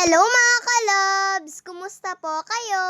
Hello mga kalobs! Kumusta po kayo?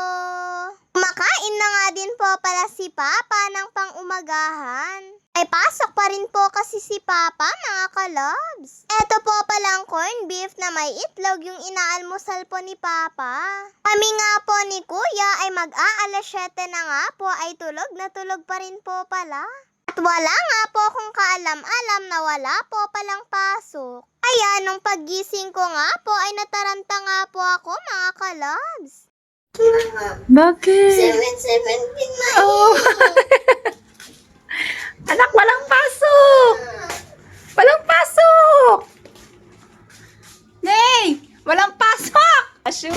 Kumakain na nga din po pala si Papa ng pang-umagahan. Ay pasok pa rin po kasi si Papa mga kalobs. Eto po palang corned beef na may itlog yung inaalmusal po ni Papa. Kami nga po ni Kuya ay mag-aalas 7 na nga po ay tulog na tulog pa rin po pala. At wala nga po akong kaalam-alam na wala po palang pasok. Kaya nung paggising ko nga po ay nataranta nga po ako mga kalabs. Bakit? 7:17 na Oh. Anak, walang pasok! Walang pasok! Nay! Walang pasok! Asyo?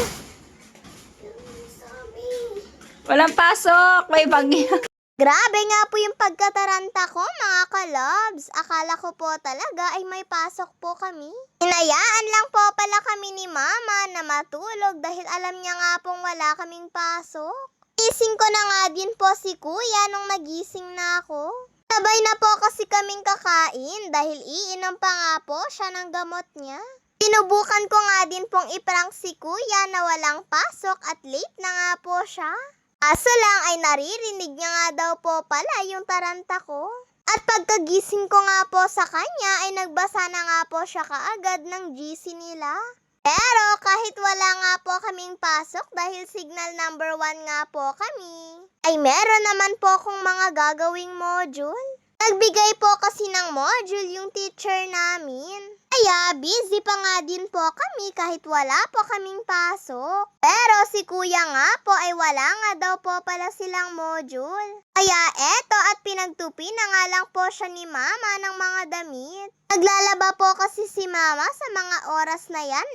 Walang pasok! May bagyo. Grabe nga po yung pagkataranta ko mga kalabs. Akala ko po talaga ay may pasok po kami. Hinayaan lang po pala kami ni Mama na matulog dahil alam niya nga pong wala kaming pasok. Gising ko na nga din po si Kuya nung nagising na ako. Sabay na po kasi kaming kakain dahil iinom pa nga po siya ng gamot niya. Sinubukan ko nga din pong iprank si Kuya na walang pasok at late na nga po siya. Kaso lang ay naririnig niya nga daw po pala yung taranta ko. At pagkagising ko nga po sa kanya ay nagbasa na nga po siya kaagad ng GC nila. Pero kahit wala nga po kaming pasok dahil signal number 1 nga po kami, ay meron naman po akong mga gagawing module. Nagbigay po kasi ng module yung teacher namin. Kaya busy pa nga din po kami kahit wala po kaming pasok. Pero si Kuya nga po ay wala nga daw po pala silang module. Kaya eto at pinagtupi na nga lang po siya ni Mama ng mga damit. Naglalaba po kasi si Mama sa mga oras na yan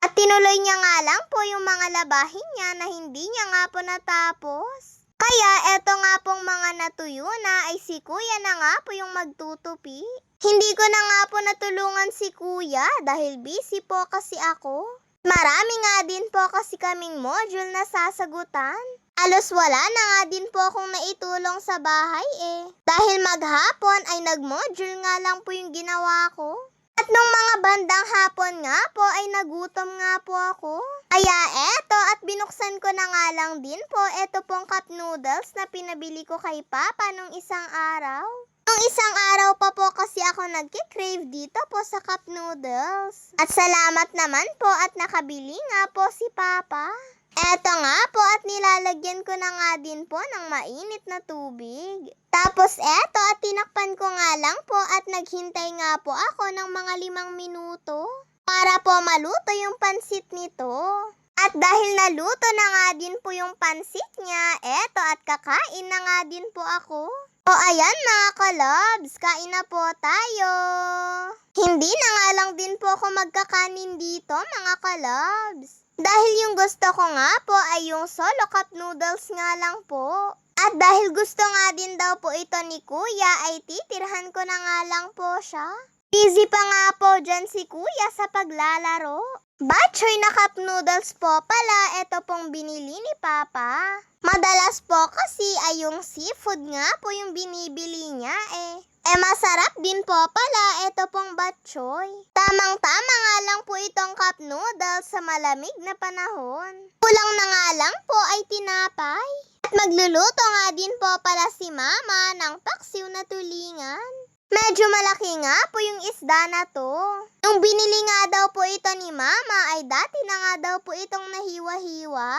At tinuloy niya nga lang po yung mga labahin niya na hindi niya nga po natapos. Kaya eto nga pong mga natuyo na ay si Kuya na nga po yung magtutupi. Hindi ko na nga po natulungan si Kuya dahil busy po kasi ako. Marami nga din po kasi kaming module na sasagutan. Alos wala na nga din po akong naitulong sa bahay Dahil maghapon ay nag-module nga lang po yung ginawa ko. At nung mga bandang hapon nga po ay nagutom nga po ako. Kaya eto at binuksan ko na nga lang din po eto pong cup noodles na pinabili ko kay Papa nung isang araw. Nung isang araw pa po kasi ako nagki-crave dito po sa cup noodles. At salamat naman po at nakabili nga po si Papa. Eto nga po at nilalagyan ko na nga din po ng mainit na tubig. Tapos eto at tinakpan ko nga lang po at naghintay nga po ako ng mga 5 minuto para po maluto yung pansit nito. At dahil naluto na nga din po yung pansit niya, eto at kakain na nga din po ako. O ayan mga kalabs, kain na po tayo. Hindi na nga lang din po ako magkakanin dito mga kalabs. Dahil yung gusto ko nga po ay yung solo cup noodles nga lang po. At dahil gusto nga din daw po ito ni Kuya ay titirhan ko na nga lang po siya. Busy pa nga po dyan si Kuya sa paglalaro. Batchoy na cup noodles po pala ito pong binili ni Papa. Madalas po kasi ay yung seafood nga po yung binibili niya masarap din po pala ito pong batchoy. Tamang-tama nga lang po itong cup noodles sa malamig na panahon. Kulang na nga lang po ay tinapay. At magluluto nga din po pala si Mama ng paksiw na tulingan. Medyo malaki nga po yung isda na to. Nung binili nga daw po ito ni Mama ay dati na nga daw po itong nahiwa-hiwa.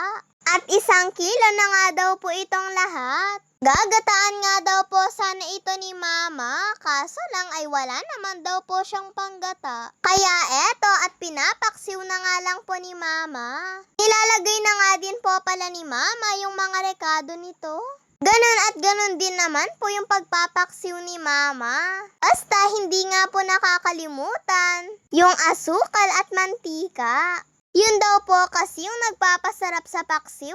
At 1 kilo na nga daw po itong lahat. Gagataan nga daw po sana ito ni Mama, kaso lang ay wala naman daw po siyang panggata. Kaya eto at pinapaksiw na nga lang po ni Mama. Nilalagay na nga din po pala ni Mama yung mga rekado nito. Ganon at ganon din naman po yung pagpapaksiw ni Mama. Basta hindi nga po nakakalimutan yung asukal at mantika. Yun daw po kasi yung nagpapasarap sa paksiw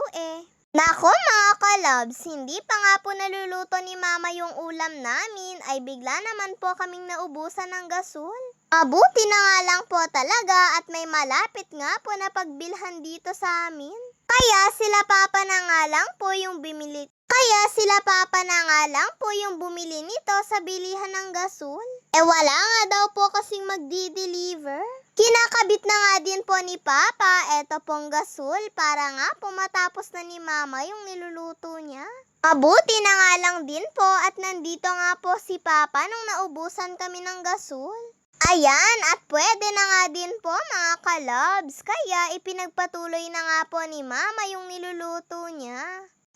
Nako mga kalabs, hindi pa nga po naluluto ni Mama yung ulam namin ay bigla naman po kaming naubusan ng gasol. Mabuti na nga lang po talaga at may malapit nga po na pagbilhan dito sa amin. Kaya sila Papa na nga lang po yung bumili nito sa bilihan ng gasol. Wala nga daw po kasing magdi-deliver. Kinakabit na nga din po ni Papa eto pong gasol para nga po matapos na ni Mama yung niluluto niya. Mabuti na nga lang din po at nandito nga po si Papa nung naubusan kami ng gasol. Ayan, at pwede na nga din po mga kalabs, kaya ipinagpatuloy na nga po ni Mama yung niluluto niya.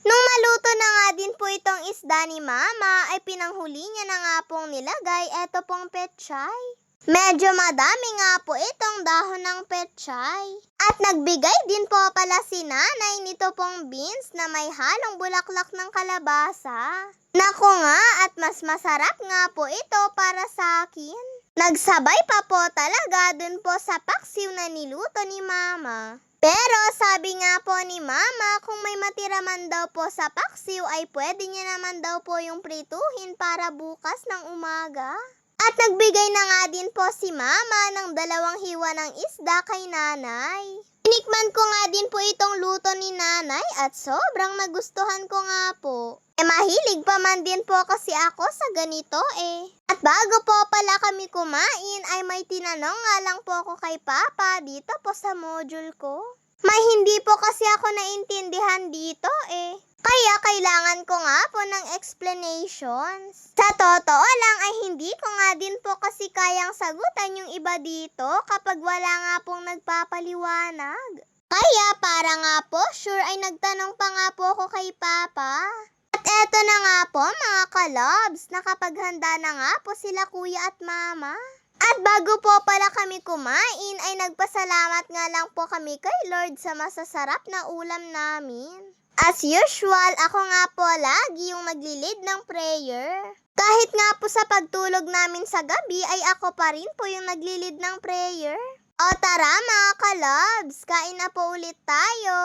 Nung maluto na nga din po itong isda ni Mama, ay pinanghuli niya na nga pong nilagay eto pong pechay. Medyo madami nga po itong dahon ng pechay. At nagbigay din po pala si nanay nito pong beans na may halong bulaklak ng kalabasa. Naku nga, at mas masarap nga po ito para sa akin. Nagsabay pa po talaga dun po sa paksiw na niluto ni Mama. Pero sabi nga po ni Mama, kung may matira man daw po sa paksiw ay pwede niya naman daw po yung prituhin para bukas ng umaga. At nagbigay na nga din po si Mama ng 2 hiwa ng isda kay nanay. Tinikman ko nga din po itong luto ni nanay at sobrang nagustuhan ko nga po. Mahilig pa man din po kasi ako sa ganito eh. At bago po pala kami kumain ay may tinanong nga lang po ako kay Papa dito po sa module ko. May hindi po kasi ako naintindihan dito eh. Kaya kailangan ko nga po ng explanations. Sa totoo lang ay hindi ko nga din po kasi kayang sagutan yung iba dito kapag wala nga pong nagpapaliwanag. Kaya para nga po sure ay nagtanong pa nga po ako kay Papa. At eto na nga po mga kalobs, nakapaghanda na nga po sila Kuya at Mama. At bago po pala kami kumain ay nagpasalamat nga lang po kami kay Lord sa masasarap na ulam namin. As usual, ako nga po lagi yung naglilid ng prayer. Kahit nga po sa pagtulog namin sa gabi ay ako pa rin po yung naglilid ng prayer. O tara mga kalobs, kain na po ulit tayo.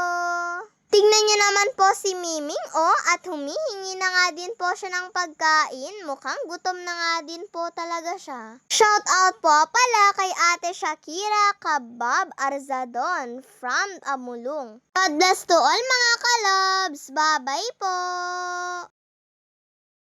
Tingnan niyo naman po si Miming at humihingi na nga din po siya ng pagkain. Mukhang gutom na nga din po talaga siya. Shout out po pala kay Ate Shakira Kabab Arzadon from Amulong. God bless to all mga kalobs. Bye-bye po!